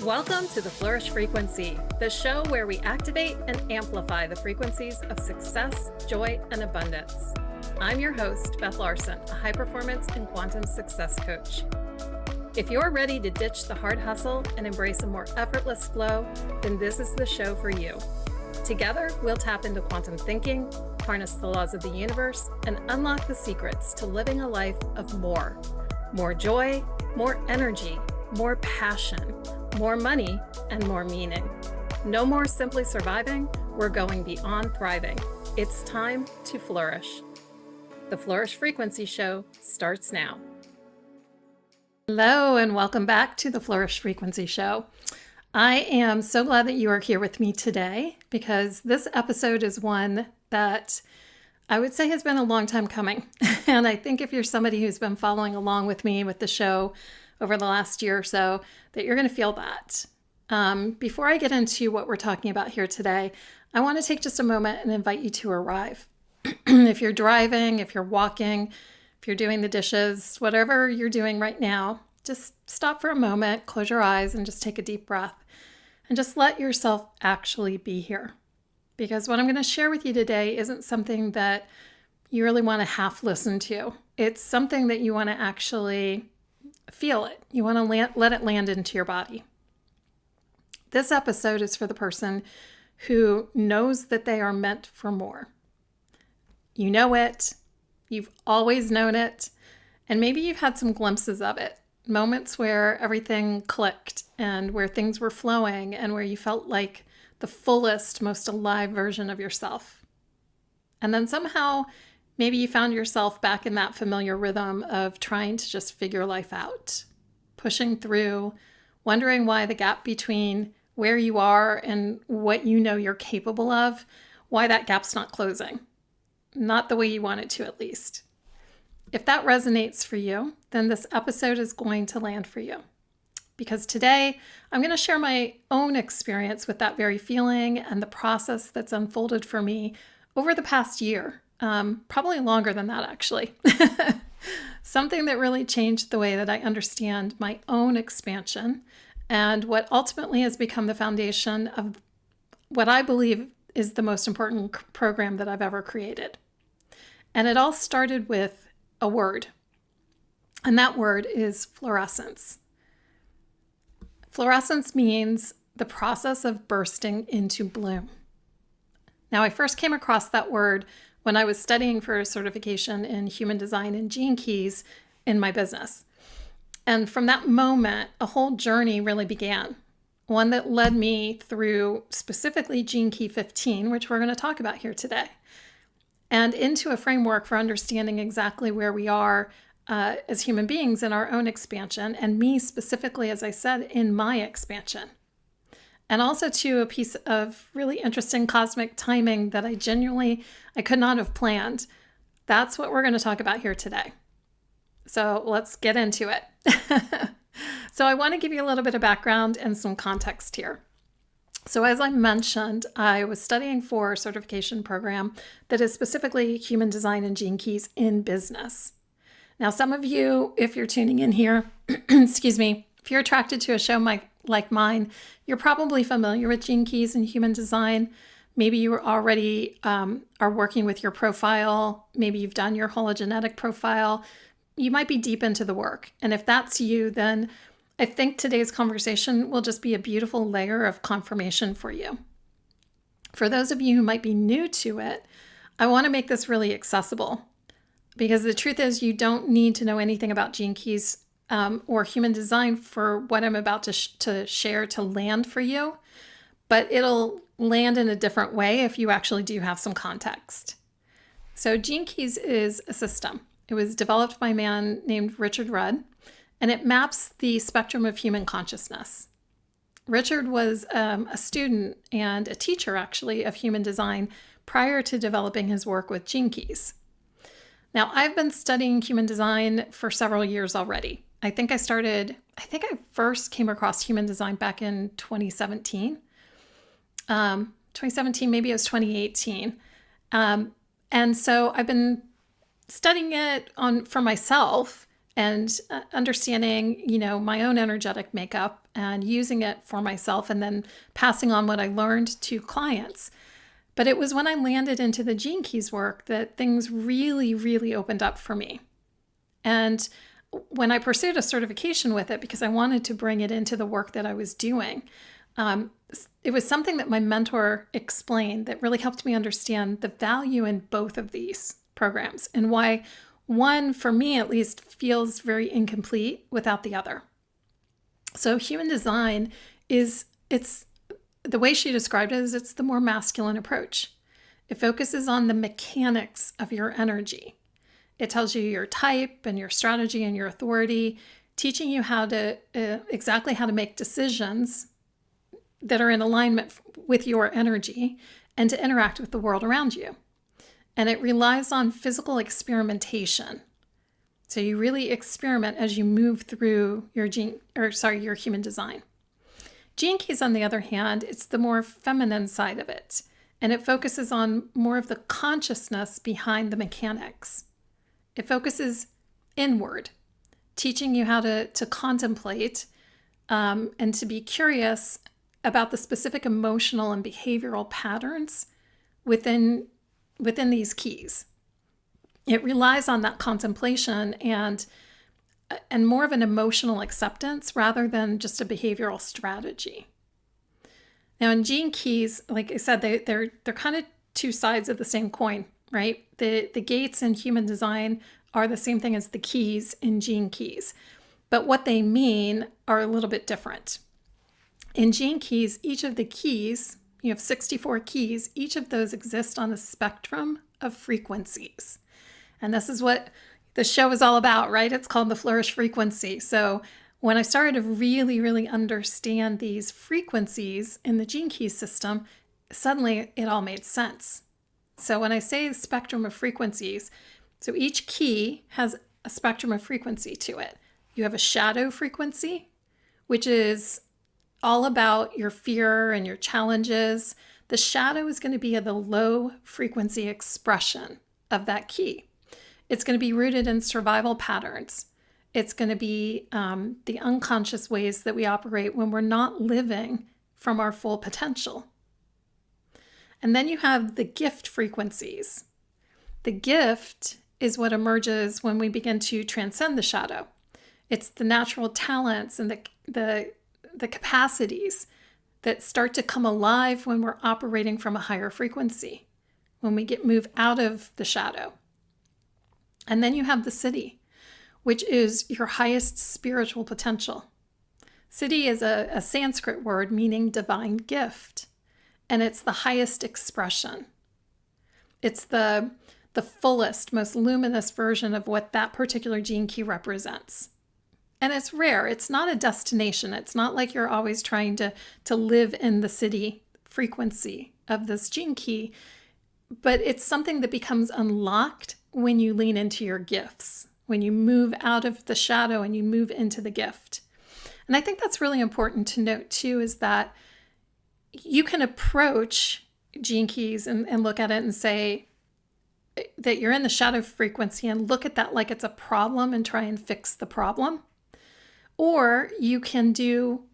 Welcome to the Flourish Frequency, the show where we activate and amplify the frequencies of success, joy, and abundance. I'm your host, Beth Larson, a high-performance and quantum success coach. If you're ready to ditch the hard hustle and embrace a more effortless flow, then this is the show for you. Together, we'll tap into quantum thinking, harness the laws of the universe, and unlock the secrets to living a life of more. More joy, more energy, more passion, more money, and more meaning. No more simply surviving, we're going beyond thriving. It's time to flourish. The Flourish Frequency Show starts now. Hello, and welcome back to the Flourish Frequency Show. I am so glad that you are here with me today because this episode is one that I would say has been a long time coming. And I think if you're somebody who's been following along with me with the show over the last year or so, that you're going to feel that. Before I get into what we're talking about here today, I want to take just a moment and invite you to arrive. If you're driving, if you're walking, if you're doing the dishes, whatever you're doing right now, just stop for a moment, close your eyes, and just take a deep breath. And just let yourself actually be here. Because what I'm going to share with you today isn't something that you really want to half listen to. It's something that you want to actually feel it. You want to let it land into your body. This episode is for the person who knows that they are meant for more. You know it. You've always known it. And maybe you've had some glimpses of it. Moments where everything clicked and where things were flowing and where you felt like the fullest, most alive version of yourself. And then somehow maybe you found yourself back in that familiar rhythm of trying to just figure life out, pushing through, wondering why the gap between where you are and what you know you're capable of, why that gap's not closing. Not the way you want it to, at least. If that resonates for you, then this episode is going to land for you. Because today, I'm going to share my own experience with that very feeling and the process that's unfolded for me over the past year. Probably longer than that, actually. Something that really changed the way that I understand my own expansion and what ultimately has become the foundation of what I believe is the most important program that I've ever created. And it all started with a word. And that word is florescence. Florescence means the process of bursting into bloom. Now, I first came across that word when I was studying for a certification in human design and gene keys in my business. And from that moment, a whole journey really began. One that led me through specifically Gene Key 15, which we're going to talk about here today, and into a framework for understanding exactly where we are as human beings in our own expansion, and me specifically, as I said, in my expansion. And also to a piece of really interesting cosmic timing that I could not have planned. That's what we're going to talk about here today. So let's get into it. So I want to give you a little bit of background and some context here. So as I mentioned, I was studying for a certification program that is specifically human design and gene keys in business. Now, some of you, if you're tuning in here, excuse me, if you're attracted to a show like mine, you're probably familiar with gene keys and human design. Maybe you already are working with your profile. Maybe you've done your hologenetic profile. You might be deep into the work. And if that's you, then I think today's conversation will just be a beautiful layer of confirmation for you. For those of you who might be new to it, I want to make this really accessible because the truth is you don't need to know anything about gene keys or human design for what I'm about to share to land for you, but it'll land in a different way if you actually do have some context. So Gene Keys is a system. It was developed by a man named Richard Rudd, and it maps the spectrum of human consciousness. Richard was a student and a teacher, actually, of human design prior to developing his work with Gene Keys. Now, I've been studying human design for several years already. I think I first came across human design back in 2017. 2017, maybe it was 2018. And so I've been studying it for myself and understanding, my own energetic makeup and using it for myself and then passing on what I learned to clients. But it was when I landed into the Gene Keys work that things really, really opened up for me. And when I pursued a certification with it, because I wanted to bring it into the work that I was doing, it was something that my mentor explained that really helped me understand the value in both of these programs and why one, for me at least, feels very incomplete without the other. So human design it's the way she described it is it's the more masculine approach. It focuses on the mechanics of your energy. It tells you your type and your strategy and your authority, teaching you how to exactly how to make decisions that are in alignment with your energy and to interact with the world around you. And it relies on physical experimentation. So you really experiment as you move through your human design. Gene Keys, on the other hand, it's the more feminine side of it. And it focuses on more of the consciousness behind the mechanics. It focuses inward, teaching you how to contemplate and to be curious about the specific emotional and behavioral patterns within these keys. It relies on that contemplation and more of an emotional acceptance rather than just a behavioral strategy. Now, in Gene Keys, like I said, they're kind of two sides of the same coin, right? The gates in human design are the same thing as the keys in Gene Keys, but what they mean are a little bit different. In Gene Keys, each of the keys, you have 64 keys, each of those exist on a spectrum of frequencies. And this is what the show is all about, right? It's called the Flourish Frequency. So when I started to really, really understand these frequencies in the Gene Keys system, suddenly it all made sense. So when I say spectrum of frequencies, so each key has a spectrum of frequency to it. You have a shadow frequency, which is all about your fear and your challenges. The shadow is going to be the low frequency expression of that key. It's going to be rooted in survival patterns. It's going to be the unconscious ways that we operate when we're not living from our full potential. And then you have the gift frequencies. The gift is what emerges when we begin to transcend the shadow. It's the natural talents and the capacities that start to come alive when we're operating from a higher frequency, when we move out of the shadow. And then you have the siddhi, which is your highest spiritual potential. Siddhi is a Sanskrit word meaning divine gift, and it's the highest expression. It's the fullest, most luminous version of what that particular gene key represents. And it's rare. It's not a destination. It's not like you're always trying to live in the siddhi frequency of this gene key, but it's something that becomes unlocked when you lean into your gifts, when you move out of the shadow and you move into the gift. And I think that's really important to note too, is that you can approach gene keys and look at it and say that you're in the shadow frequency and look at that like it's a problem and try and fix the problem. Or you can do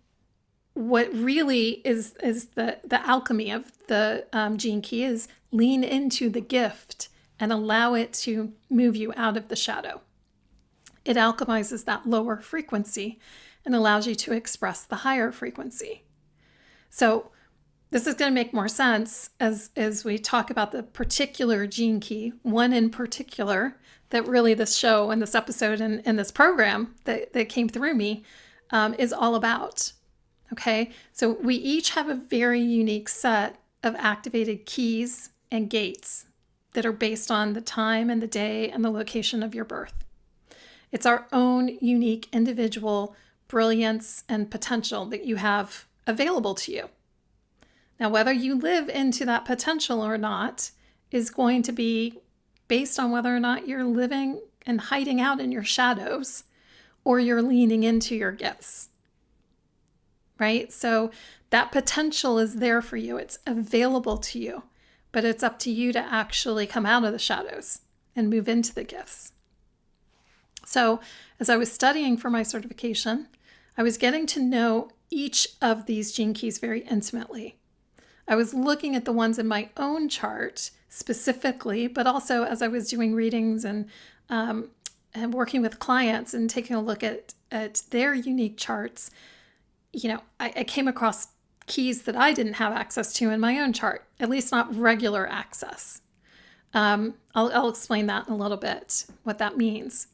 what really is the alchemy of the gene key, is lean into the gift and allow it to move you out of the shadow. It alchemizes that lower frequency and allows you to express the higher frequency. So this is going to make more sense as we talk about the particular gene key, one in particular that really this show and this episode and this program that came through me is all about. Okay, so we each have a very unique set of activated keys and gates that are based on the time and the day and the location of your birth. It's our own unique individual brilliance and potential that you have available to you. Now, whether you live into that potential or not is going to be based on whether or not you're living and hiding out in your shadows or you're leaning into your gifts. Right? So that potential is there for you. It's available to you, but it's up to you to actually come out of the shadows and move into the gifts. So as I was studying for my certification, I was getting to know each of these gene keys very intimately. I was looking at the ones in my own chart specifically, but also as I was doing readings and working with clients and taking a look at their unique charts, I came across keys that I didn't have access to in my own chart, at least not regular access. I'll explain that in a little bit, what that means.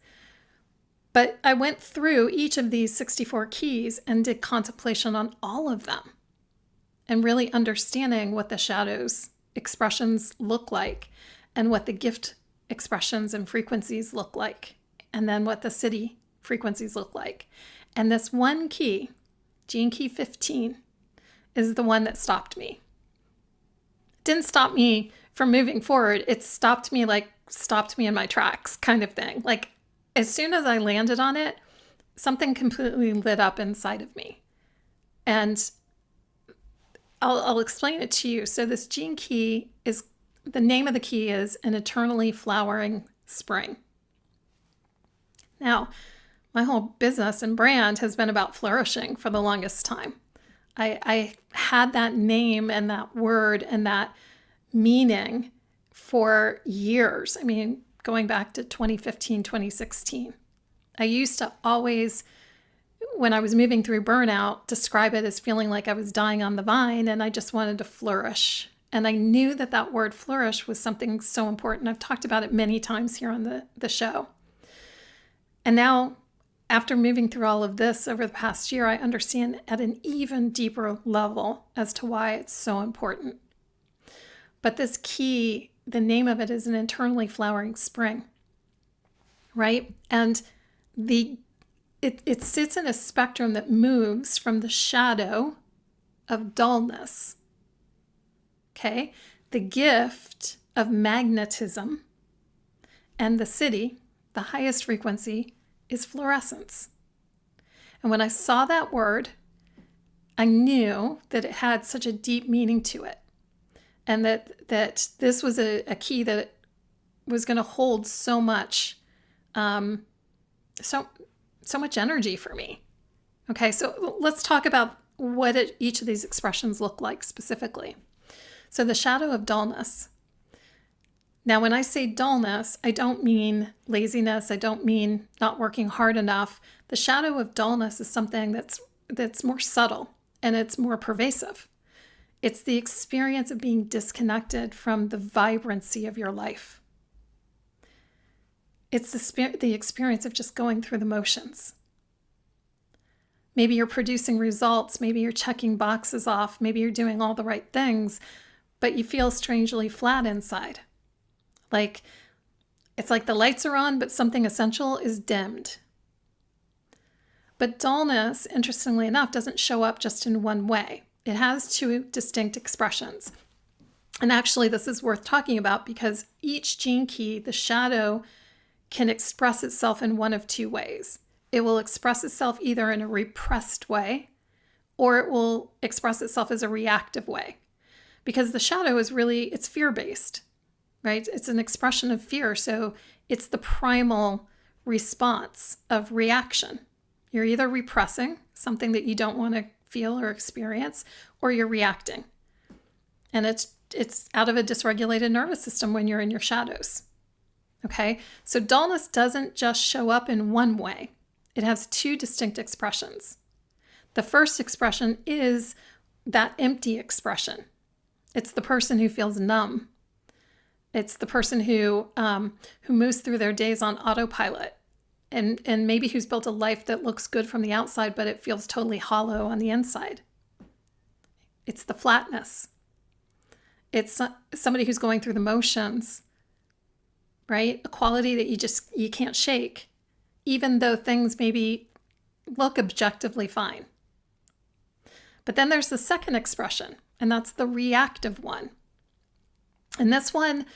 But I went through each of these 64 keys and did contemplation on all of them and really understanding what the shadows expressions look like and what the gift expressions and frequencies look like, and then what the city frequencies look like. And this one key, gene key 15, is the one that stopped me. It didn't stop me from moving forward. It stopped me in my tracks kind of thing. Like as soon as I landed on it, something completely lit up inside of me. And I'll explain it to you. So this gene key is, the name of the key is an eternally flowering spring. Now, my whole business and brand has been about flourishing for the longest time. I had that name and that word and that meaning for years. I mean, going back to 2015, 2016. I used to always, when I was moving through burnout, describe it as feeling like I was dying on the vine and I just wanted to flourish. And I knew that that word flourish was something so important. I've talked about it many times here on the show. And now, after moving through all of this over the past year, I understand at an even deeper level as to why it's so important. But this key, the name of it is an eternally flowering spring, right? And it sits in a spectrum that moves from the shadow of dullness, okay? The gift of magnetism, and the city, the highest frequency, is florescence. And when I saw that word, I knew that it had such a deep meaning to it. And that this was a key that was going to hold so much, so much energy for me. Okay, so let's talk about what each of these expressions look like specifically. So the shadow of dullness. Now, when I say dullness, I don't mean laziness. I don't mean not working hard enough. The shadow of dullness is something that's more subtle and it's more pervasive. It's the experience of being disconnected from the vibrancy of your life. It's the experience of just going through the motions. Maybe you're producing results. Maybe you're checking boxes off. Maybe you're doing all the right things, but you feel strangely flat inside. It's like the lights are on, but something essential is dimmed. But dullness, interestingly enough, doesn't show up just in one way. It has two distinct expressions. And actually, this is worth talking about because each gene key, the shadow, can express itself in one of two ways. It will express itself either in a repressed way, or it will express itself as a reactive way. Because the shadow it's fear-based. Right? It's an expression of fear. So it's the primal response of reaction. You're either repressing something that you don't want to feel or experience, or you're reacting. And it's out of a dysregulated nervous system when you're in your shadows. Okay? So dullness doesn't just show up in one way. It has two distinct expressions. The first expression is that empty expression. It's the person who feels numb. It's the person who moves through their days on autopilot and maybe who's built a life that looks good from the outside, but it feels totally hollow on the inside. It's the flatness. It's somebody who's going through the motions, right? A quality that you can't shake, even though things maybe look objectively fine. But then there's the second expression, and that's the reactive one. And this one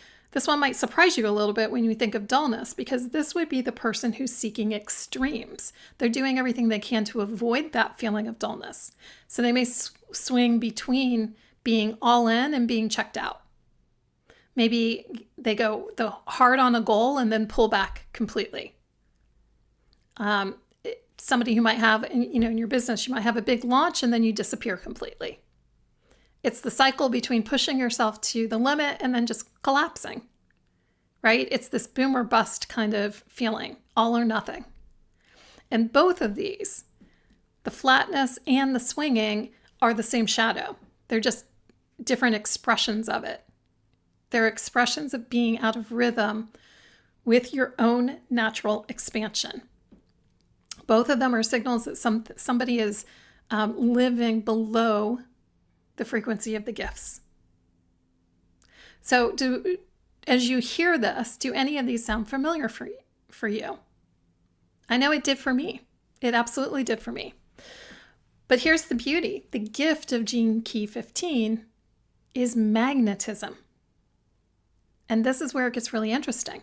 might surprise you a little bit when you think of dullness, because this would be the person who's seeking extremes. They're doing everything they can to avoid that feeling of dullness. So they may swing between being all in and being checked out. Maybe they go hard on a goal and then pull back completely. Somebody who might have, in your business, you might have a big launch and then you disappear completely. It's the cycle between pushing yourself to the limit and then just collapsing, right? It's this boom or bust kind of feeling, all or nothing. And both of these, the flatness and the swinging, are the same shadow. They're just different expressions of it. They're expressions of being out of rhythm with your own natural expansion. Both of them are signals that somebody is living below the frequency of the gifts. So as you hear this, do any of these sound familiar for you? I know it did for me. It absolutely did for me. But here's the beauty. The gift of Gene Key 15 is magnetism. And this is where it gets really interesting.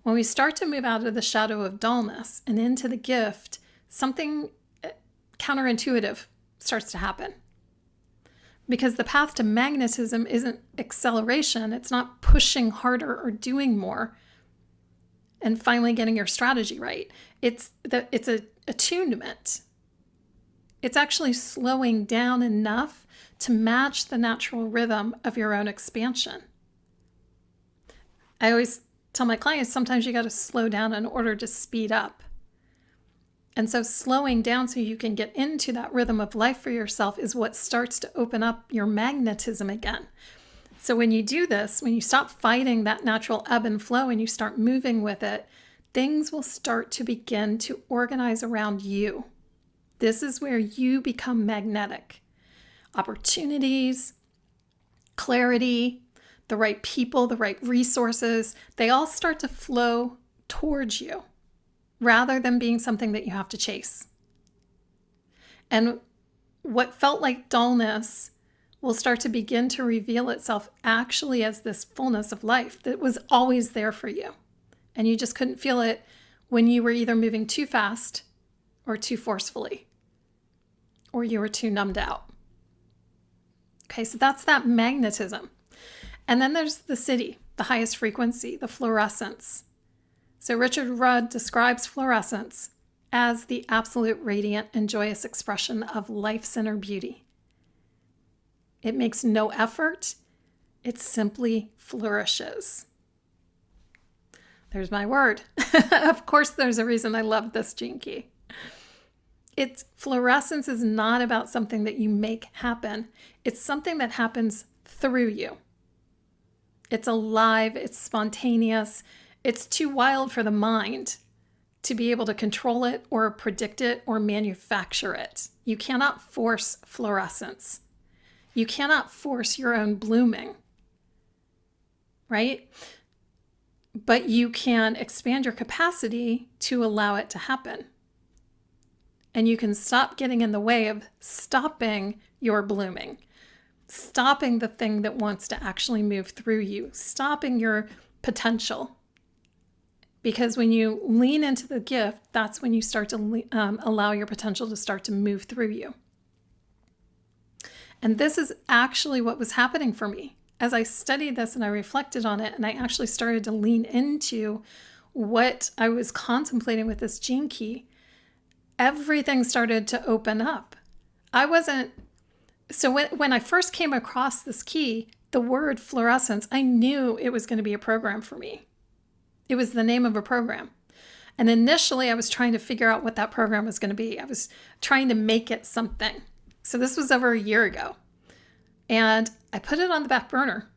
When we start to move out of the shadow of dullness and into the gift, something counterintuitive starts to happen. Because the path to magnetism isn't acceleration. It's not pushing harder or doing more and finally getting your strategy right. It's a attunement. It's actually slowing down enough to match the natural rhythm of your own expansion. I always tell my clients, sometimes you got to slow down in order to speed up. And so slowing down so you can get into that rhythm of life for yourself is what starts to open up your magnetism again. So when you do this, when you stop fighting that natural ebb and flow and you start moving with it, things will start to begin to organize around you. This is where you become magnetic. Opportunities, clarity, the right people, the right resources, they all start to flow towards you rather than being something that you have to chase. And what felt like dullness will start to begin to reveal itself actually as this fullness of life that was always there for you. And you just couldn't feel it when you were either moving too fast or too forcefully, or you were too numbed out. Okay, so that's that magnetism. And then there's the city, the highest frequency, the fluorescence. So Richard Rudd describes fluorescence as the absolute radiant and joyous expression of life's inner beauty. It makes no effort. It simply flourishes. There's my word. Of course, there's a reason I love this gene key. Fluorescence is not about something that you make happen. It's something that happens through you. It's alive, it's spontaneous, it's too wild for the mind to be able to control it or predict it or manufacture it. You cannot force fluorescence. You cannot force your own blooming, right? But you can expand your capacity to allow it to happen. And you can stop getting in the way of stopping your blooming, stopping the thing that wants to actually move through you, stopping your potential. Because when you lean into the gift, that's when you start to allow your potential to start to move through you. And this is actually what was happening for me. As I studied this and I reflected on it, and I actually started to lean into what I was contemplating with this gene key, everything started to open up. So when I first came across this key, the word fluorescence, I knew it was going to be a program for me. It was the name of a program. And initially I was trying to figure out what that program was going to be. I was trying to make it something. So this was over a year ago. And I put it on the back burner.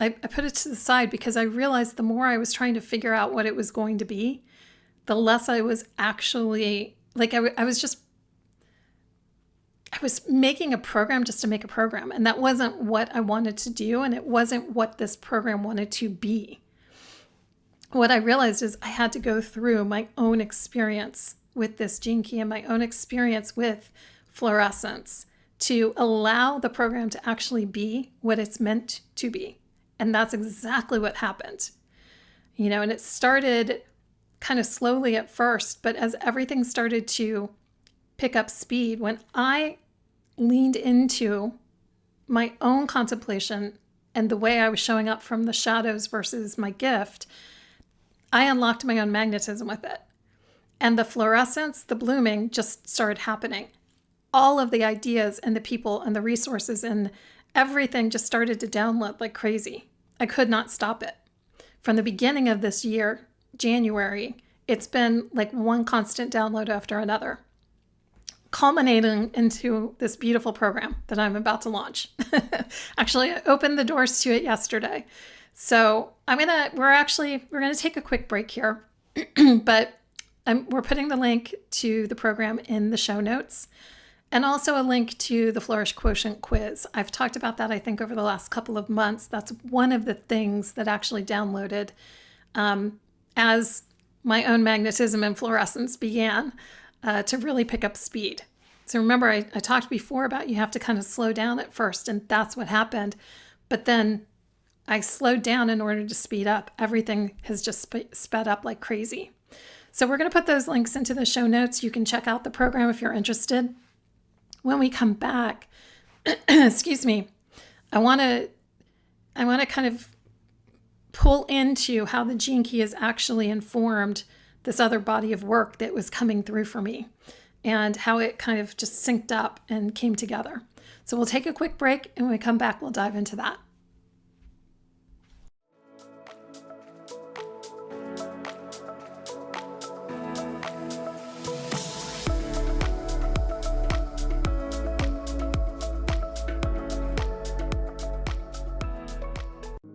I put it to the side because I realized the more I was trying to figure out what it was going to be, the less I was actually, I was making a program just to make a program. And that wasn't what I wanted to do. And it wasn't what this program wanted to be. What I realized is I had to go through my own experience with this gene key and my own experience with fluorescence to allow the program to actually be what it's meant to be. And that's exactly what happened. And it started kind of slowly at first, but as everything started to pick up speed, when I leaned into my own contemplation and the way I was showing up from the shadows versus my gift, I unlocked my own magnetism with it. And the fluorescence, the blooming just started happening. All of the ideas and the people and the resources and everything just started to download like crazy. I could not stop it. From the beginning of this year, January, it's been like one constant download after another, culminating into this beautiful program that I'm about to launch. Actually, I opened the doors to it yesterday. So we're gonna take a quick break here, but we're putting the link to the program in the show notes and also a link to the Flourish Quotient quiz. I've talked about that, I think, over the last couple of months. That's one of the things that actually downloaded as my own magnetism and fluorescence began to really pick up speed. So remember, I talked before about you have to kind of slow down at first, and that's what happened. But then I slowed down in order to speed up. Everything has just sped up like crazy. So we're going to put those links into the show notes. You can check out the program if you're interested. When we come back, excuse me, I want to kind of pull into how the Gene Key has actually informed this other body of work that was coming through for me and how it kind of just synced up and came together. So we'll take a quick break, and when we come back, we'll dive into that.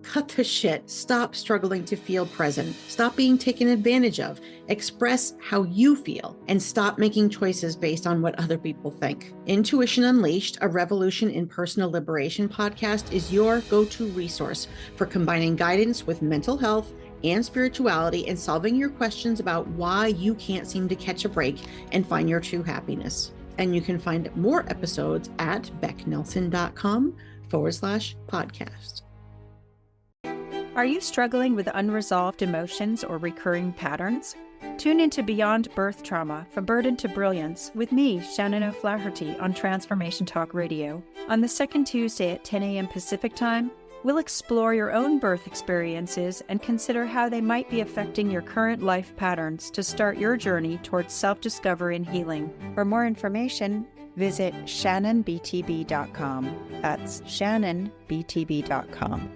Cut the shit. Stop struggling to feel present. Stop being taken advantage of. Express how you feel and stop making choices based on what other people think. Intuition Unleashed, a revolution in personal liberation podcast, is your go-to resource for combining guidance with mental health and spirituality and solving your questions about why you can't seem to catch a break and find your true happiness. And you can find more episodes at becknelson.com/podcast. Are you struggling with unresolved emotions or recurring patterns? Tune into Beyond Birth Trauma, From Burden to Brilliance with me, Shannon O'Flaherty, on Transformation Talk Radio. On the second Tuesday at 10 a.m. Pacific Time, we'll explore your own birth experiences and consider how they might be affecting your current life patterns to start your journey towards self-discovery and healing. For more information, visit shannonbtb.com. That's shannonbtb.com.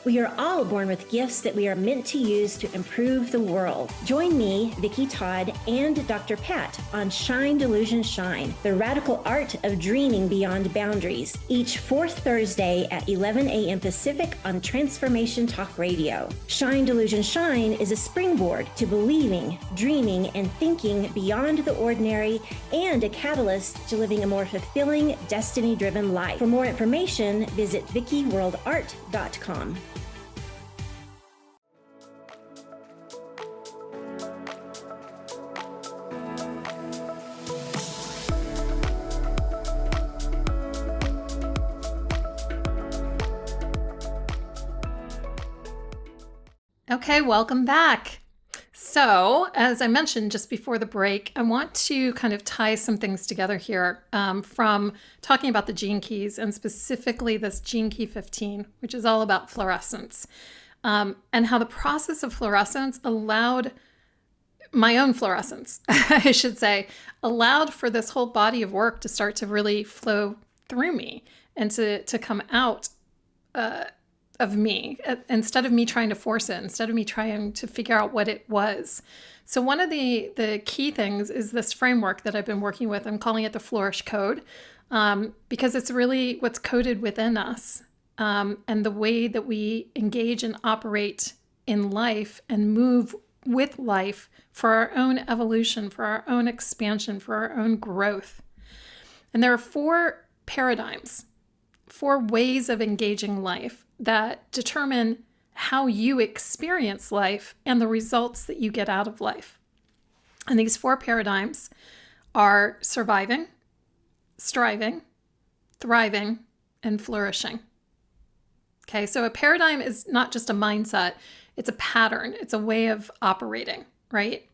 We are all born with gifts that we are meant to use to improve the world. Join me, Vicki Todd, and Dr. Pat on Shine Delusion Shine, the radical art of dreaming beyond boundaries, each fourth Thursday at 11 a.m. Pacific on Transformation Talk Radio. Shine Delusion Shine is a springboard to believing, dreaming, and thinking beyond the ordinary and a catalyst to living a more fulfilling, destiny-driven life. For more information, visit vickiworldart.com. Okay, welcome back. So, as I mentioned just before the break, I want to kind of tie some things together here from talking about the Gene Keys and specifically this Gene Key 15, which is all about fluorescence, and how the process of fluorescence allowed my own fluorescence, I should say, allowed for this whole body of work to start to really flow through me and to come out of me, instead of me trying to force it, instead of me trying to figure out what it was. So one of the key things is this framework that I've been working with. I'm calling it the Flourish Code, because it's really what's coded within us, and the way that we engage and operate in life and move with life for our own evolution, for our own expansion, for our own growth. And there are 4 paradigms, 4 ways of engaging life that determine how you experience life and the results that you get out of life. And these 4 paradigms are surviving, striving, thriving, and flourishing. Okay, so a paradigm is not just a mindset, it's a pattern, it's a way of operating, right?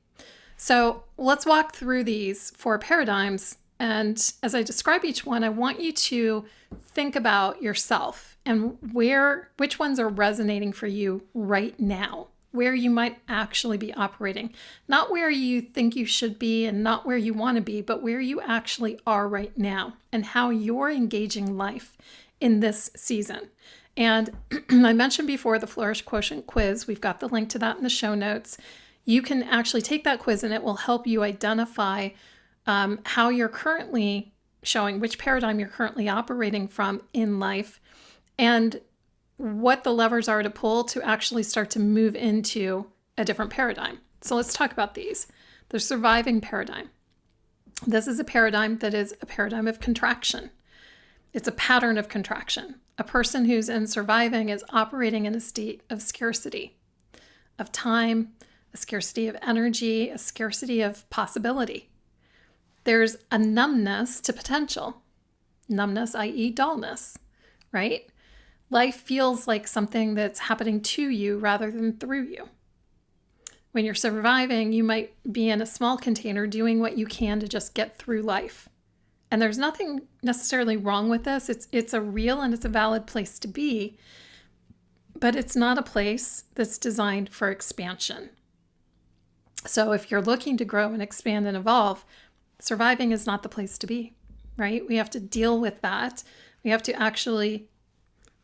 So let's walk through these 4 paradigms. And as I describe each one, I want you to think about yourself and which ones are resonating for you right now, where you might actually be operating. Not where you think you should be and not where you want to be, but where you actually are right now and how you're engaging life in this season. And I mentioned before the Flourish Quotient quiz. We've got the link to that in the show notes. You can actually take that quiz and it will help you identify how you're currently showing, which paradigm you're currently operating from in life, and what the levers are to pull to actually start to move into a different paradigm. So let's talk about these. The surviving paradigm. This is a paradigm that is a paradigm of contraction. It's a pattern of contraction. A person who's in surviving is operating in a state of scarcity, of time, a scarcity of energy, a scarcity of possibility. There's a numbness to potential. Numbness, i.e. dullness, right? Life feels like something that's happening to you rather than through you. When you're surviving, you might be in a small container doing what you can to just get through life. And there's nothing necessarily wrong with this. It's a real and it's a valid place to be, but it's not a place that's designed for expansion. So if you're looking to grow and expand and evolve, surviving is not the place to be, right? We have to deal with that. We have to actually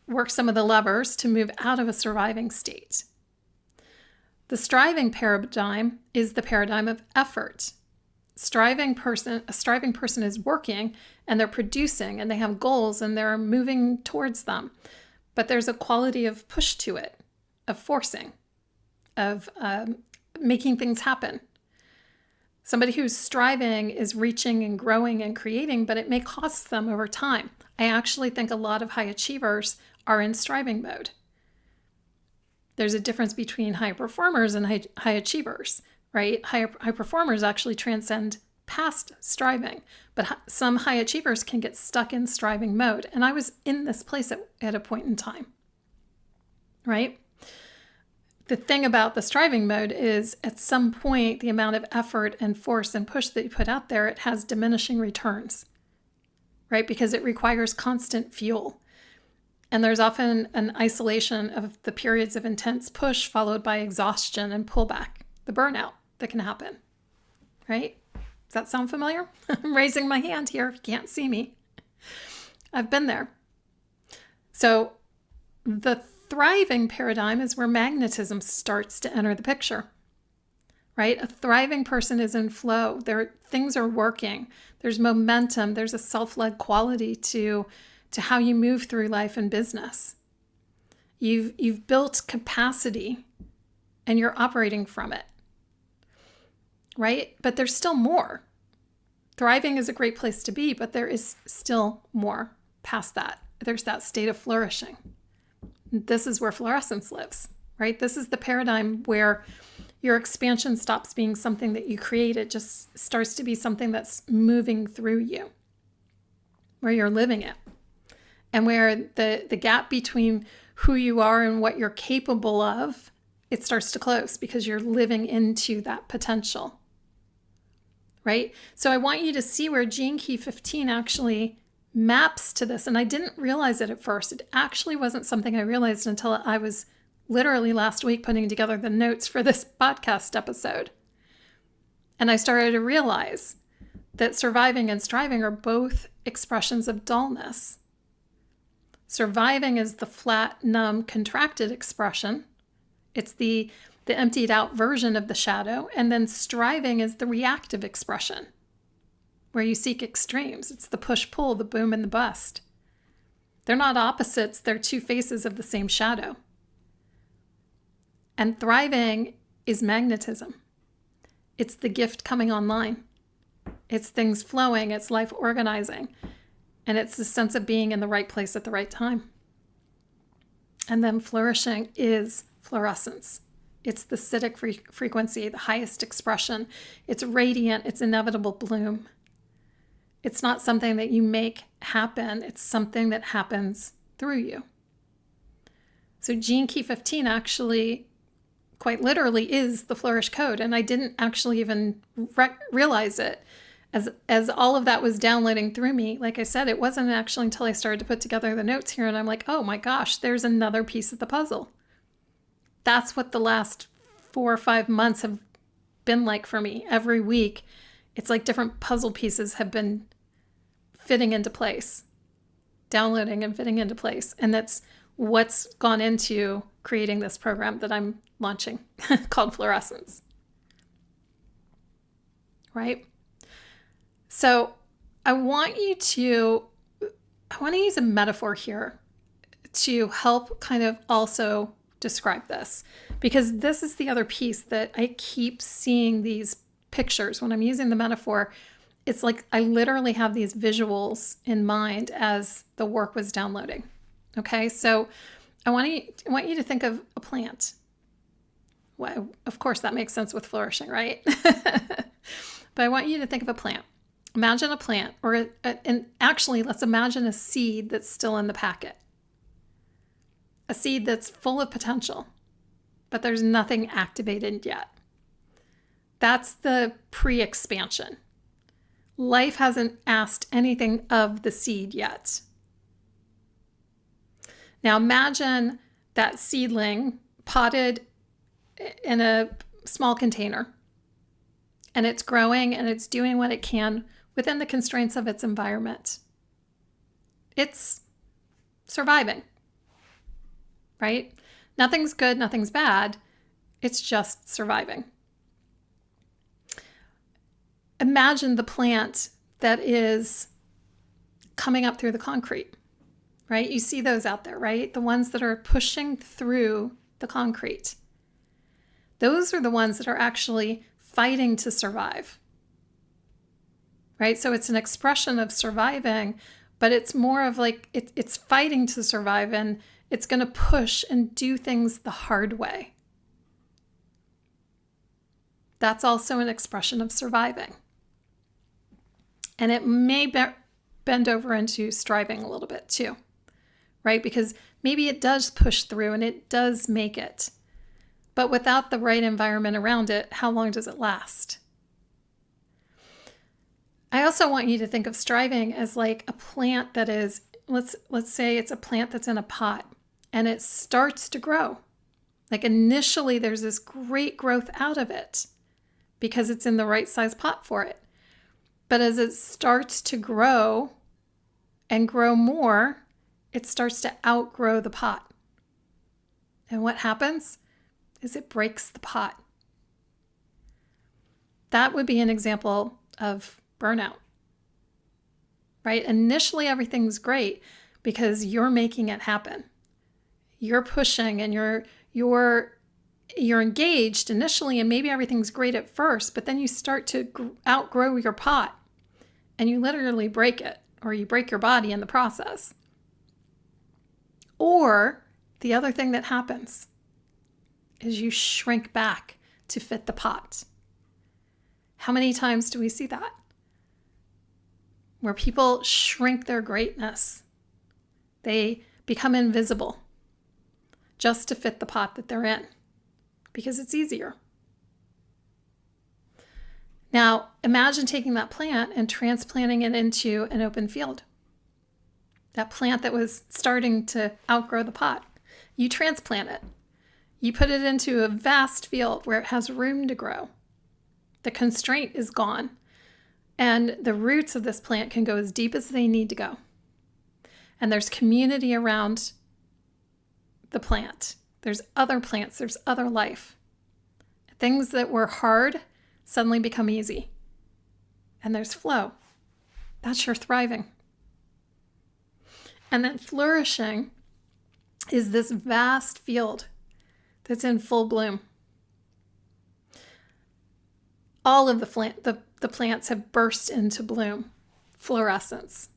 work some of the levers to move out of a surviving state. The striving paradigm is the paradigm of effort. A striving person is working and they're producing and they have goals and they're moving towards them. But there's a quality of push to it, of forcing, of making things happen. Somebody who's striving is reaching and growing and creating, but it may cost them over time. I actually think a lot of high achievers are in striving mode. There's a difference between high performers and high achievers, right? High performers actually transcend past striving, but some high achievers can get stuck in striving mode. And I was in this place at a point in time, right? The thing about the striving mode is at some point, the amount of effort and force and push that you put out there, it has diminishing returns, right? Because it requires constant fuel. And there's often an isolation of the periods of intense push followed by exhaustion and pullback, the burnout that can happen, right? Does that sound familiar? I'm raising my hand here if you can't see me. I've been there. So the thriving paradigm is where magnetism starts to enter the picture, right? A thriving person is in flow. Things are working. There's momentum. There's a self-led quality to how you move through life and business. You've built capacity and you're operating from it, right? But there's still more. Thriving is a great place to be, but there is still more past that. There's that state of flourishing. This is where Florescence lives, right? This is the paradigm where your expansion stops being something that you create. It just starts to be something that's moving through you, where you're living it. And where the gap between who you are and what you're capable of, it starts to close because you're living into that potential, right? So I want you to see where Gene Key 15 actually maps to this. And I didn't realize it at first. It actually wasn't something I realized until I was literally last week putting together the notes for this podcast episode. And I started to realize that surviving and striving are both expressions of dullness. Surviving is the flat, numb, contracted expression. It's the emptied out version of the shadow. And then striving is the reactive expression, where you seek extremes. It's the push-pull, the boom and the bust. They're not opposites. They're two faces of the same shadow. And thriving is magnetism. It's the gift coming online. It's things flowing. It's life organizing. And it's the sense of being in the right place at the right time. And then flourishing is florescence. It's the acidic frequency, the highest expression. It's radiant. It's inevitable bloom. It's not something that you make happen. It's something that happens through you. So Gene Key 15 actually, quite literally, is the Flourish Code. And I didn't actually even realize it. As all of that was downloading through me, like I said, it wasn't actually until I started to put together the notes here and I'm like, oh my gosh, there's another piece of the puzzle. That's what the last 4 or 5 months have been like for me. Every week, it's like different puzzle pieces have been fitting into place, downloading and fitting into place. And that's what's gone into creating this program that I'm launching called Florescence. Right? So I want to use a metaphor here to help kind of also describe this, because this is the other piece that I keep seeing these pictures when I'm using the metaphor. It's like I literally have these visuals in mind as the work was downloading. Okay, so I want you to think of a plant. Well, of course, that makes sense with flourishing, right? But I want you to think of a plant. Imagine a plant, and actually, let's imagine a seed that's still in the packet. A seed that's full of potential, but there's nothing activated yet. That's the pre-expansion. Life hasn't asked anything of the seed yet. Now imagine that seedling potted in a small container, and it's growing and it's doing what it can within the constraints of its environment. It's surviving, right? Nothing's good, nothing's bad. It's just surviving. Imagine the plant that is coming up through the concrete, right? You see those out there, right? The ones that are pushing through the concrete. Those are the ones that are actually fighting to survive, right? So it's an expression of surviving, but it's more of like it's fighting to survive, and it's going to push and do things the hard way. That's also an expression of surviving. And it may bend over into striving a little bit too, right? Because maybe it does push through and it does make it. But without the right environment around it, how long does it last? I also want you to think of striving as like a plant that is, let's say it's a plant that's in a pot and it starts to grow. Like initially there's this great growth out of it because it's in the right size pot for it. But as it starts to grow and grow more, it starts to outgrow the pot. And what happens is it breaks the pot. That would be an example of burnout, right? Initially, everything's great because you're making it happen. You're pushing and you're engaged initially, and maybe everything's great at first, but then you start to outgrow your pot and you literally break it, or you break your body in the process. Or the other thing that happens is you shrink back to fit the pot. How many times do we see that? Where people shrink their greatness. They become invisible just to fit the pot that they're in because it's easier. Now, imagine taking that plant and transplanting it into an open field. That plant that was starting to outgrow the pot. You transplant it. You put it into a vast field where it has room to grow. The constraint is gone, and the roots of this plant can go as deep as they need to go. And there's community around the plant. There's other plants, there's other life. Things that were hard suddenly become easy. And there's flow. That's your thriving. And then flourishing is this vast field that's in full bloom. All of the plants have burst into bloom, florescence,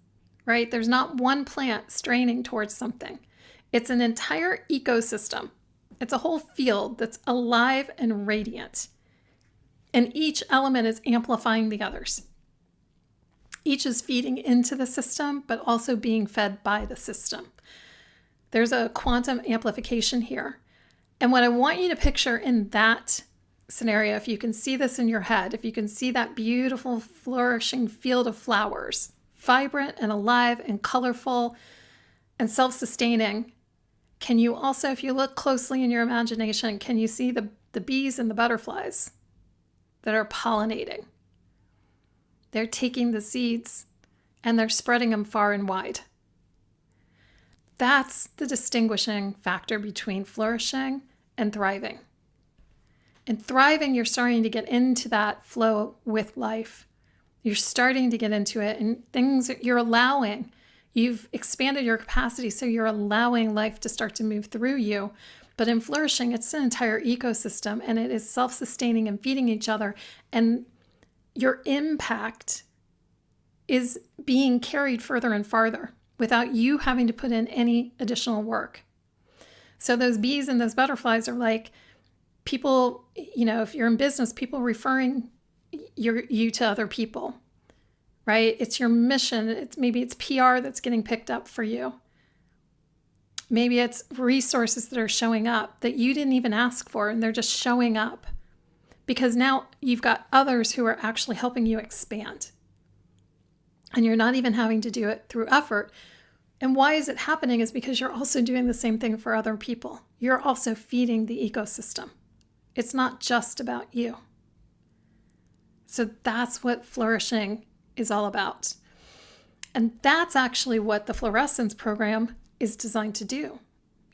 right? There's not one plant straining towards something. It's an entire ecosystem. It's a whole field that's alive and radiant. And each element is amplifying the others. Each is feeding into the system, but also being fed by the system. There's a quantum amplification here. And what I want you to picture in that scenario, if you can see this in your head, if you can see that beautiful flourishing field of flowers, vibrant and alive and colorful and self-sustaining, can you also, if you look closely in your imagination, can you see the the bees and the butterflies that are pollinating. They're taking the seeds and they're spreading them far and wide. That's the distinguishing factor between flourishing and thriving. In thriving, you're starting to get into that flow with life. You're starting to get into it, and things that you're allowing. You've expanded your capacity, so you're allowing life to start to move through you. But in flourishing, it's an entire ecosystem, and it is self-sustaining and feeding each other. And your impact is being carried further and farther without you having to put in any additional work. So those bees and those butterflies are like people, if you're in business, people referring you to other people, right? It's your mission. Maybe it's PR that's getting picked up for you. Maybe it's resources that are showing up that you didn't even ask for, and they're just showing up because now you've got others who are actually helping you expand. And you're not even having to do it through effort. And why is it happening is because you're also doing the same thing for other people. You're also feeding the ecosystem. It's not just about you. So that's what flourishing is all about. And that's actually what the Florescence program is designed to do.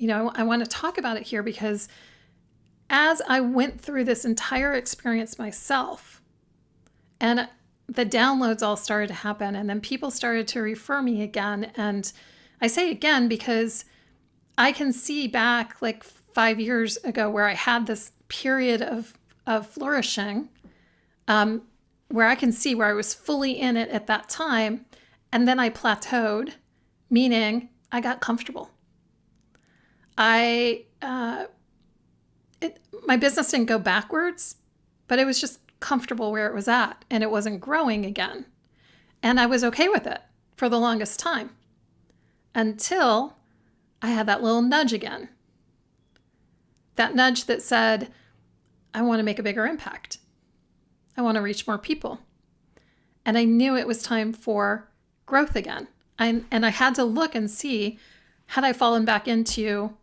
I want to talk about it here because as I went through this entire experience myself, and the downloads all started to happen, and then people started to refer me again. And I say again because I can see back like 5 years ago where I had this period of flourishing, where I can see where I was fully in it at that time. And then I plateaued, meaning I got comfortable. My business didn't go backwards, but it was just comfortable where it was at, and it wasn't growing again. And I was okay with it for the longest time until I had that little nudge again. That nudge that said, I want to make a bigger impact. I want to reach more people. And I knew it was time for growth again. And I had to look and see, had I fallen back into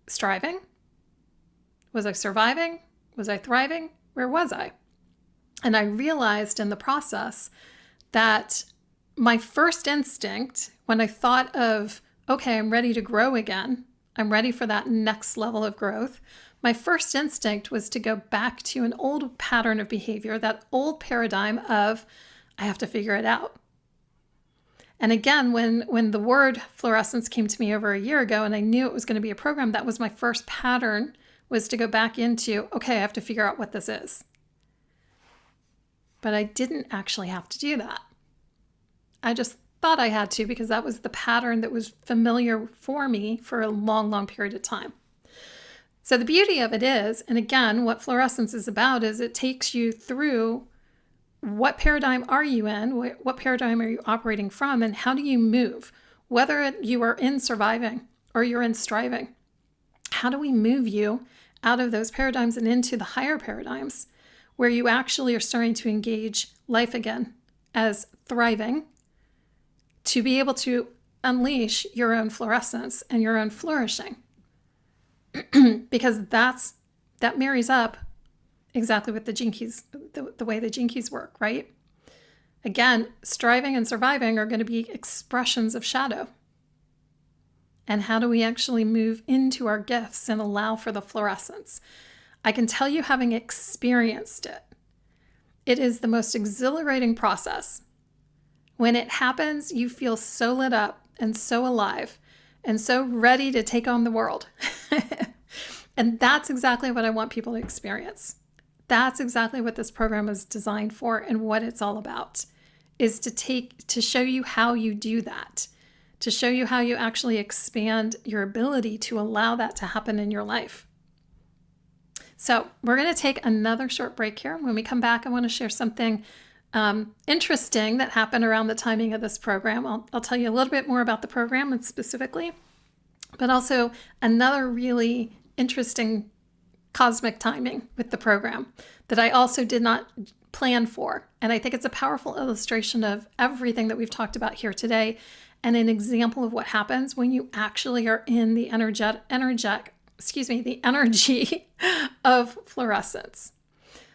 striving? Was I surviving? Was I thriving? Where was I? And I realized in the process that my first instinct, when I thought of, okay, I'm ready to grow again, I'm ready for that next level of growth, my first instinct was to go back to an old pattern of behavior, that old paradigm of, I have to figure it out. And again, when the word Florescence came to me over a year ago and I knew it was going to be a program, that was my first pattern, was to go back into, okay, I have to figure out what this is. But I didn't actually have to do that. I just thought I had to because that was the pattern that was familiar for me for a long, long period of time. So the beauty of it is, and again, what Florescence is about is it takes you through what paradigm are you in, what paradigm are you operating from, and how do you move? Whether you are in surviving or you're in striving, how do we move you out of those paradigms and into the higher paradigms where you actually are starting to engage life again as thriving to be able to unleash your own florescence and your own flourishing? Because that marries up exactly with the Gene Keys, the way the Gene Keys work, right? Again, striving and surviving are going to be expressions of shadow. And how do we actually move into our gifts and allow for the florescence? I can tell you, having experienced it, it is the most exhilarating process. When it happens, you feel so lit up and so alive and so ready to take on the world. And that's exactly what I want people to experience. That's exactly what this program is designed for, and what it's all about is to show you how you do that, to show you how you actually expand your ability to allow that to happen in your life. So we're going to take another short break here. When we come back, I want to share something interesting that happened around the timing of this program. I'll tell you a little bit more about the program and specifically, but also another really interesting cosmic timing with the program that I also did not plan for. And I think it's a powerful illustration of everything that we've talked about here today, and an example of what happens when you actually are in the energetic the energy of Florescence.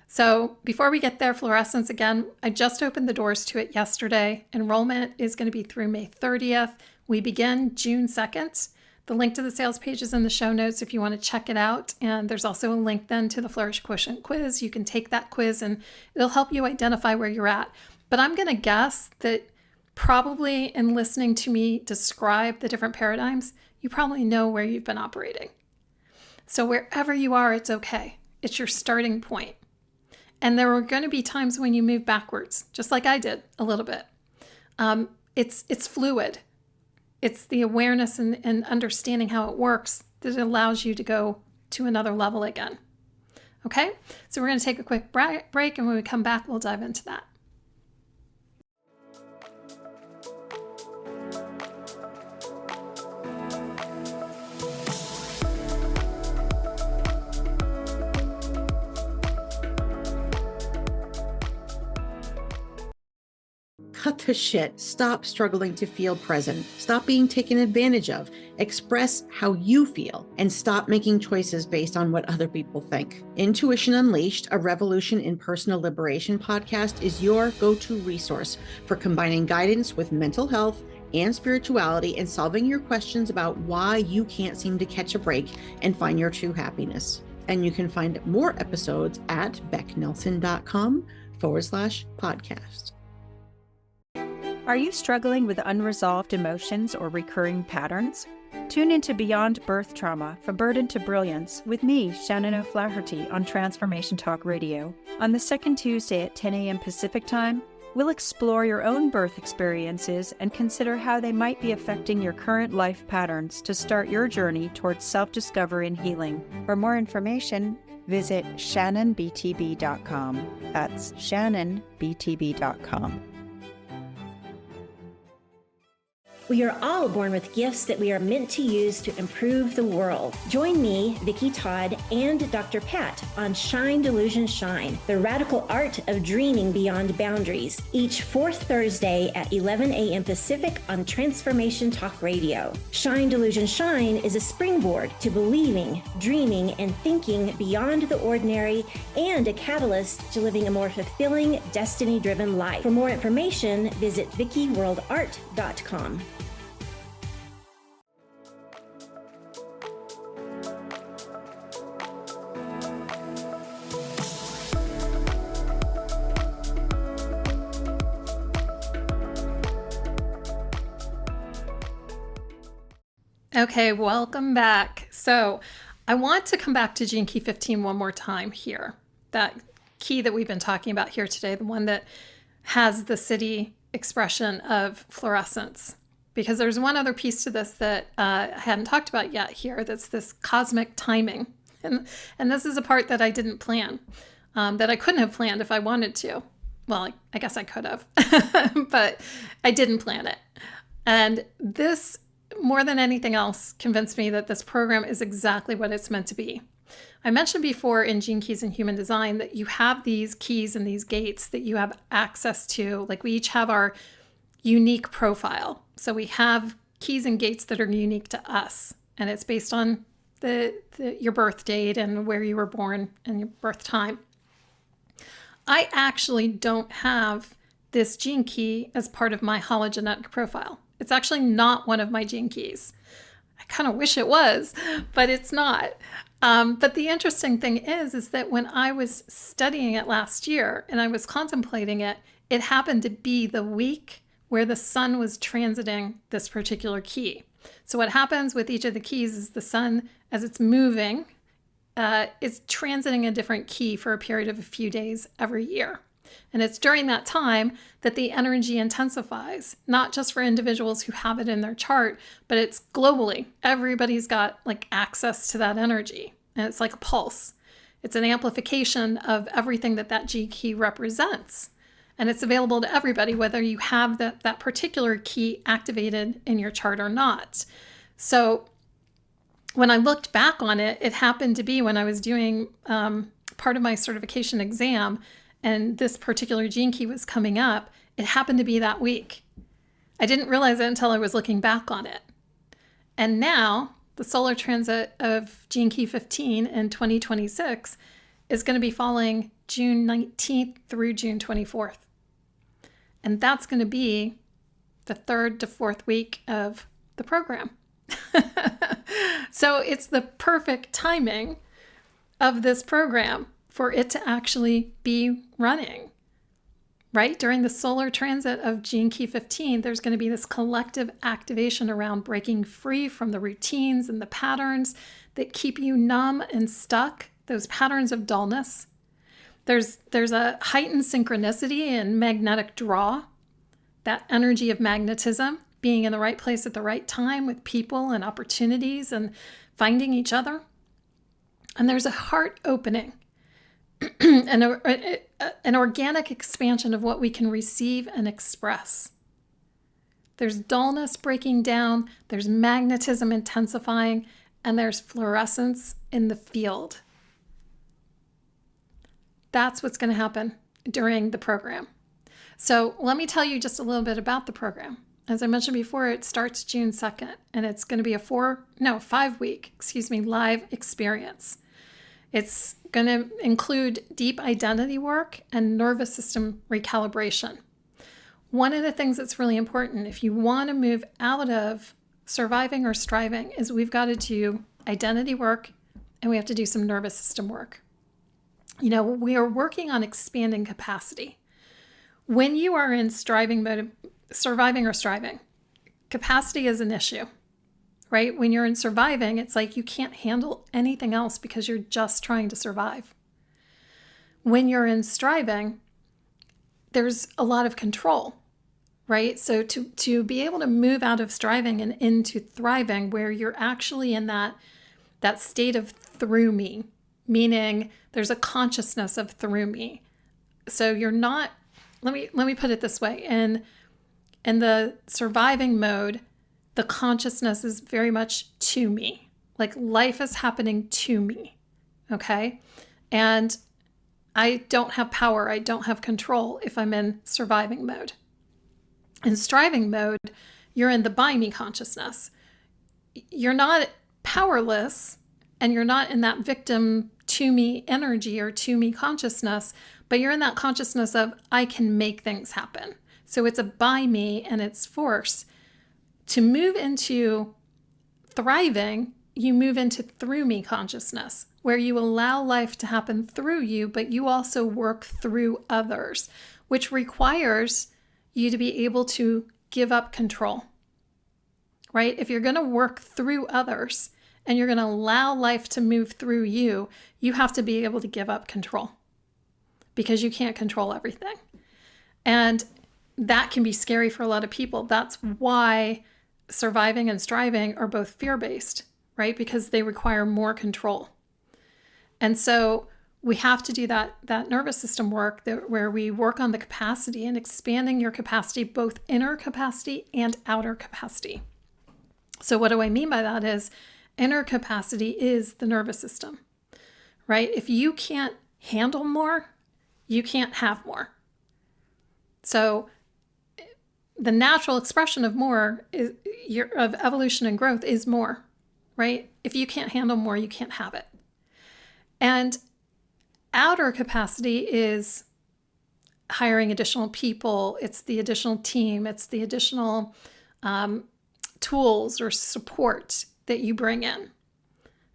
So before we get there, Florescence, again, I just opened the doors to it yesterday. Enrollment is going to be through May 30th. We begin June 2nd. The link to the sales page is in the show notes if you want to check it out. And there's also a link then to the Flourish Quotient quiz. You can take that quiz and it'll help you identify where you're at. But I'm going to guess that probably in listening to me describe the different paradigms, you probably know where you've been operating. So wherever you are, it's okay. It's your starting point. And there are going to be times when you move backwards, just like I did a little bit. It's fluid. It's the awareness and understanding how it works that allows you to go to another level again. Okay? So we're going to take a quick break, and when we come back, we'll dive into that. Cut the shit. Stop struggling to feel present. Stop being taken advantage of. Express how you feel and stop making choices based on what other people think. Intuition Unleashed, a revolution in personal liberation podcast, is your go-to resource for combining guidance with mental health and spirituality and solving your questions about why you can't seem to catch a break and find your true happiness. And you can find more episodes at becknelson.com/podcast. Are you struggling with unresolved emotions or recurring patterns? Tune into Beyond Birth Trauma, From Burden to Brilliance with me, Shannon O'Flaherty, on Transformation Talk Radio. On the second Tuesday at 10 a.m. Pacific Time, we'll explore your own birth experiences and consider how they might be affecting your current life patterns to start your journey towards self-discovery and healing. For more information, visit shannonbtb.com. That's shannonbtb.com. We are all born with gifts that we are meant to use to improve the world. Join me, Vicki Todd, and Dr. Pat on Shine Delusion Shine, the radical art of dreaming beyond boundaries, each fourth Thursday at 11 a.m. Pacific on Transformation Talk Radio. Shine Delusion Shine is a springboard to believing, dreaming, and thinking beyond the ordinary and a catalyst to living a more fulfilling, destiny-driven life. For more information, visit vickiworldart.com. Okay, welcome back. So I want to come back to Gene Key 15 one more time here. That key that we've been talking about here today, the one that has the city expression of fluorescence. Because there's one other piece to this that I hadn't talked about yet here, that's this cosmic timing. And this is a part that I didn't plan, that I couldn't have planned if I wanted to. Well, I guess I could have, but I didn't plan it. And this, more than anything else, convinced me that this program is exactly what it's meant to be. I mentioned before in Gene Keys and Human Design that you have these keys and these gates that you have access to. Like, we each have our unique profile. So we have keys and gates that are unique to us. And it's based on your birth date and where you were born and your birth time. I actually don't have this gene key as part of my hologenetic profile. It's actually not one of my gene keys. I kind of wish it was, but it's not. But the interesting thing is that when I was studying it last year and I was contemplating it, it happened to be the week where the sun was transiting this particular key. So what happens with each of the keys is the sun, as it's moving, is transiting a different key for a period of a few days every year. And it's during that time that the energy intensifies, not just for individuals who have it in their chart, but it's globally. Everybody's got like access to that energy. And it's like a pulse. It's an amplification of everything that G key represents. And it's available to everybody, whether you have that particular key activated in your chart or not. So when I looked back on it, it happened to be when I was doing part of my certification exam, and this particular gene key was coming up. It happened to be that week. I didn't realize it until I was looking back on it. And now the solar transit of Gene Key 15 in 2026 is going to be falling June 19th through June 24th. And that's going to be the 3rd to 4th week of the program. So it's the perfect timing of this program for it to actually be running, right? During the solar transit of Gene Key 15, there's going to be this collective activation around breaking free from the routines and the patterns that keep you numb and stuck, those patterns of dullness. There's a heightened synchronicity and magnetic draw, that energy of magnetism, being in the right place at the right time with people and opportunities and finding each other. And there's a heart opening and an organic expansion of what we can receive and express. There's dullness breaking down, there's magnetism intensifying, and there's fluorescence in the field. That's what's going to happen during the program. So let me tell you just a little bit about the program. As I mentioned before, it starts June 2nd, and it's going to be a 5-week, live experience. It's going to include deep identity work and nervous system recalibration. One of the things that's really important, if you want to move out of surviving or striving, is we've got to do identity work and we have to do some nervous system work. We are working on expanding capacity. When you are in striving mode, surviving or striving, capacity is an issue, right? When you're in surviving, it's like you can't handle anything else because you're just trying to survive. When you're in striving, there's a lot of control, right? So to be able to move out of striving and into thriving, where you're actually in that state of through me, meaning there's a consciousness of through me. So you're not, let me put it this way. In the surviving mode, the consciousness is very much to me. Like life is happening to me, okay? And I don't have power, I don't have control if I'm in surviving mode. In striving mode, you're in the by me consciousness. You're not powerless and you're not in that victim to me energy or to me consciousness, but you're in that consciousness of I can make things happen. So it's a by me and it's force. To move into thriving, you move into through me consciousness, where you allow life to happen through you, but you also work through others, which requires you to be able to give up control, right? If you're going to work through others and you're going to allow life to move through you, you have to be able to give up control because you can't control everything. And that can be scary for a lot of people. That's why surviving and striving are both fear-based, right? Because they require more control. And so we have to do that nervous system work where we work on the capacity and expanding your capacity, both inner capacity and outer capacity. So what do I mean by that is inner capacity is the nervous system, right? If you can't handle more, you can't have more. So the natural expression of more of evolution and growth is more, right? If you can't handle more, you can't have it. And outer capacity is hiring additional people. It's the additional team. It's the additional tools or support that you bring in,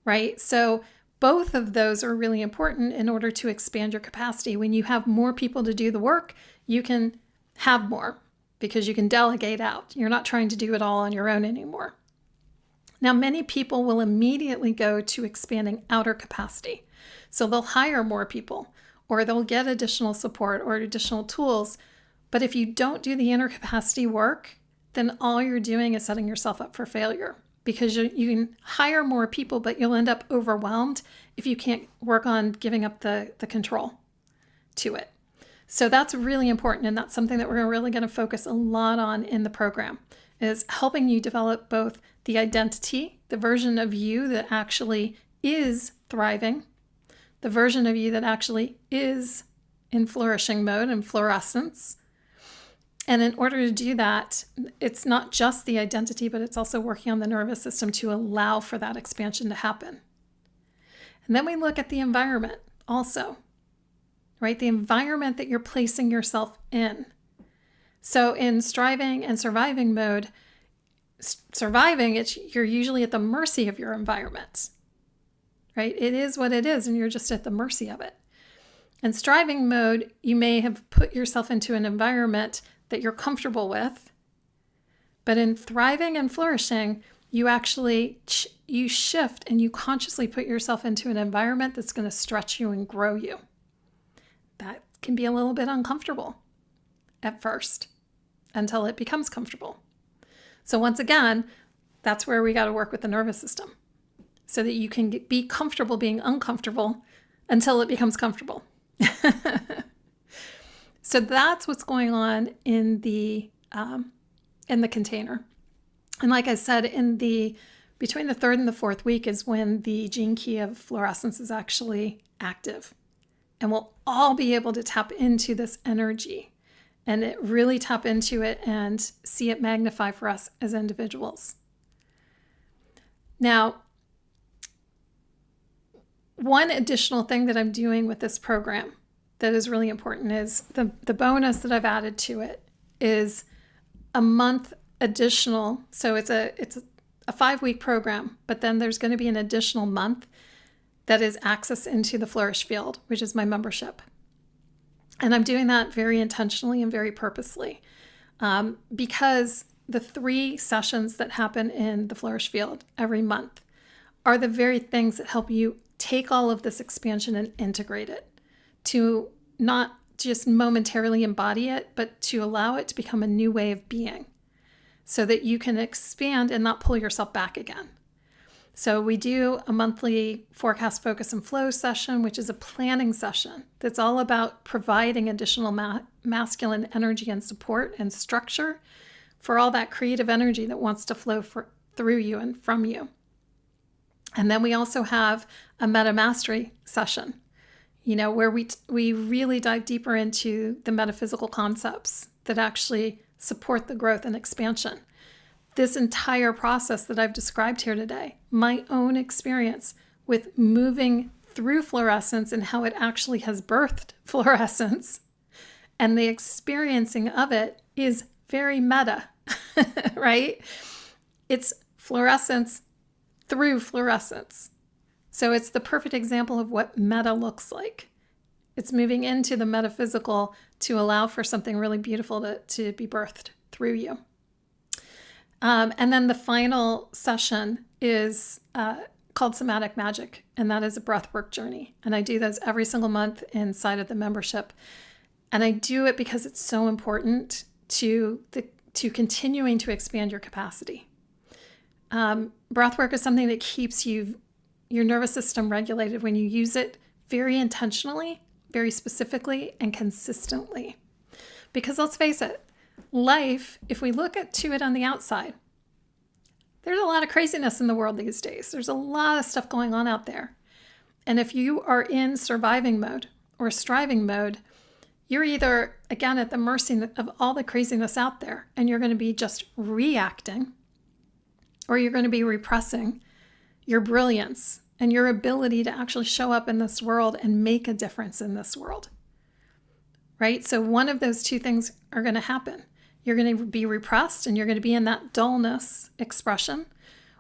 right? So both of those are really important in order to expand your capacity. When you have more people to do the work, you can have more because you can delegate out. You're not trying to do it all on your own anymore. Now, many people will immediately go to expanding outer capacity. So they'll hire more people or they'll get additional support or additional tools. But if you don't do the inner capacity work, then all you're doing is setting yourself up for failure because you can hire more people, but you'll end up overwhelmed if you can't work on giving up the control to it. So that's really important. And that's something that we're really going to focus a lot on in the program, is helping you develop both the identity, the version of you that actually is thriving, the version of you that actually is in flourishing mode and fluorescence, And in order to do that, it's not just the identity, but it's also working on the nervous system to allow for that expansion to happen. And then we look at the environment also, right? The environment that you're placing yourself in. So in striving and surviving mode, you're usually at the mercy of your environment, right? It is what it is, and you're just at the mercy of it. In striving mode, you may have put yourself into an environment that you're comfortable with, but in thriving and flourishing, you actually you shift and you consciously put yourself into an environment that's going to stretch you and grow you. That can be a little bit uncomfortable at first until it becomes comfortable. So once again, that's where we got to work with the nervous system so that you can be comfortable being uncomfortable until it becomes comfortable. So that's what's going on in the container. And like I said, between the third and the fourth week is when the gene key of fluorescence is actually active. And we'll all be able to tap into this energy and really tap into it and see it magnify for us as individuals. Now, one additional thing that I'm doing with this program that is really important is the bonus that I've added to it is a month additional. So it's a 5-week program, but then there's going to be an additional month that is access into the Flourish field, which is my membership. And I'm doing that very intentionally and very purposely because the 3 sessions that happen in the Flourish field every month are the very things that help you take all of this expansion and integrate it to not just momentarily embody it, but to allow it to become a new way of being so that you can expand and not pull yourself back again. So we do a monthly forecast, focus, and flow session, which is a planning session that's all about providing additional masculine energy and support and structure for all that creative energy that wants to flow through you and from you. And then we also have a meta mastery session, where we really dive deeper into the metaphysical concepts that actually support the growth and expansion. This entire process that I've described here today, my own experience with moving through fluorescence and how it actually has birthed fluorescence, and the experiencing of it is very meta, right? It's fluorescence through fluorescence. So it's the perfect example of what meta looks like. It's moving into the metaphysical to allow for something really beautiful to be birthed through you. And then the final session is called Somatic Magic, and that is a breathwork journey. And I do those every single month inside of the membership. And I do it because it's so important to continuing to expand your capacity. Breathwork is something that keeps your nervous system regulated when you use it very intentionally, very specifically, and consistently. Because let's face it, life, if we look to it on the outside, there's a lot of craziness in the world these days. There's a lot of stuff going on out there. And if you are in surviving mode or striving mode, you're either, again, at the mercy of all the craziness out there, and you're going to be just reacting, or you're going to be repressing your brilliance and your ability to actually show up in this world and make a difference in this world, right? So one of those two things are going to happen. You're going to be repressed and you're going to be in that dullness expression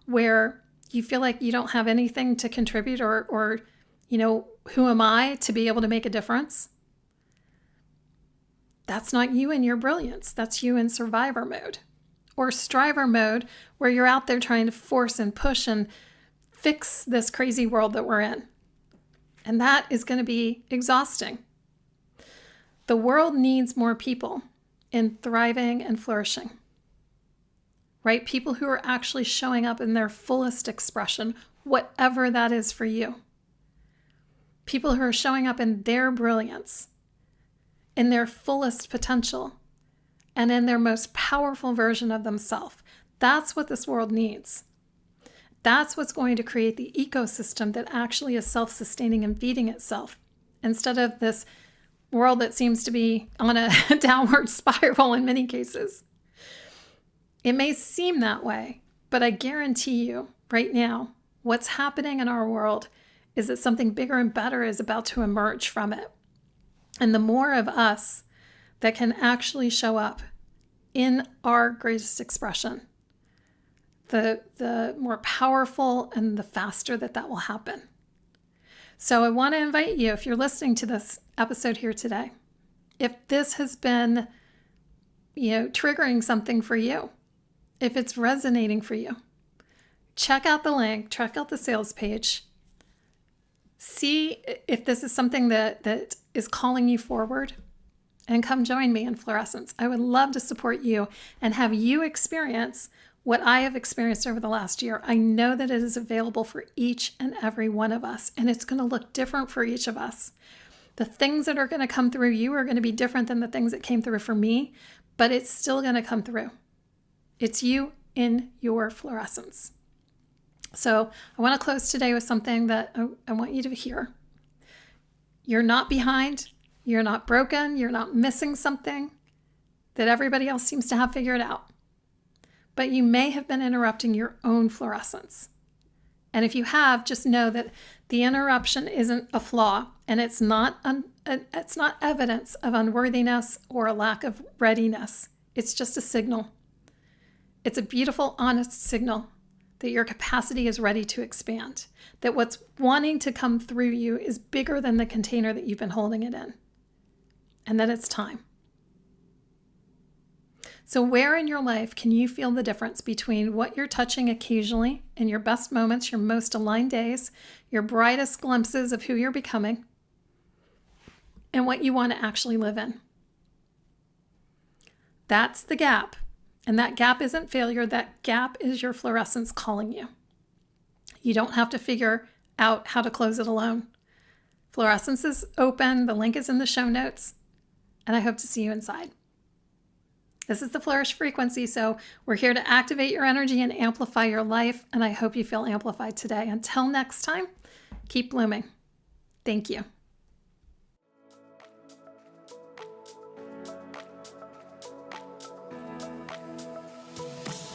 where you feel like you don't have anything to contribute or who am I to be able to make a difference? That's not you in your brilliance. That's you in survivor mode or striver mode where you're out there trying to force and push and fix this crazy world that we're in. And that is going to be exhausting. The world needs more people in thriving and flourishing, right? People who are actually showing up in their fullest expression, whatever that is for you. People who are showing up in their brilliance, in their fullest potential, and in their most powerful version of themselves. That's what this world needs. That's what's going to create the ecosystem that actually is self-sustaining and feeding itself, instead of this world that seems to be on a downward spiral in many cases. It may seem that way, but I guarantee you right now, what's happening in our world is that something bigger and better is about to emerge from it. And the more of us that can actually show up in our greatest expression, the more powerful and the faster that will happen. So I want to invite you, if you're listening to this episode here today, if this has been, triggering something for you, if it's resonating for you, check out the link, check out the sales page, see if this is something that is calling you forward, and come join me in Florescence. I would love to support you and have you experience what I have experienced over the last year. I know that it is available for each and every one of us, and it's going to look different for each of us. The things that are going to come through you are going to be different than the things that came through for me, but it's still going to come through. It's you in your fluorescence. So I want to close today with something that I want you to hear. You're not behind. You're not broken. You're not missing something that everybody else seems to have figured out. But you may have been interrupting your own fluorescence. And if you have, just know that the interruption isn't a flaw, and it's not evidence of unworthiness or a lack of readiness. It's just a signal. It's a beautiful, honest signal that your capacity is ready to expand, that what's wanting to come through you is bigger than the container that you've been holding it in, and that it's time. So where in your life can you feel the difference between what you're touching occasionally in your best moments, your most aligned days, your brightest glimpses of who you're becoming, and what you want to actually live in? That's the gap. And that gap isn't failure. That gap is your fluorescence calling you. You don't have to figure out how to close it alone. Florescence is open. The link is in the show notes. And I hope to see you inside. This is the Flourish Frequency, so we're here to activate your energy and amplify your life, and I hope you feel amplified today. Until next time, keep blooming. Thank you.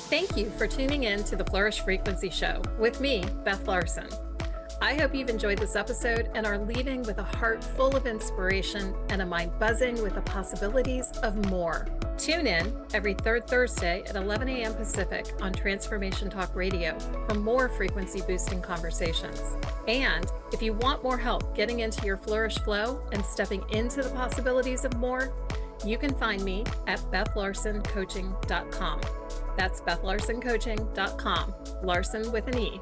Thank you for tuning in to the Flourish Frequency Show with me, Beth Larson. I hope you've enjoyed this episode and are leaving with a heart full of inspiration and a mind buzzing with the possibilities of more. Tune in every third Thursday at 11 a.m. Pacific on Transformation Talk Radio for more frequency-boosting conversations. And if you want more help getting into your Flourish flow and stepping into the possibilities of more, you can find me at BethLarsonCoaching.com. That's BethLarsonCoaching.com, Larson with an E.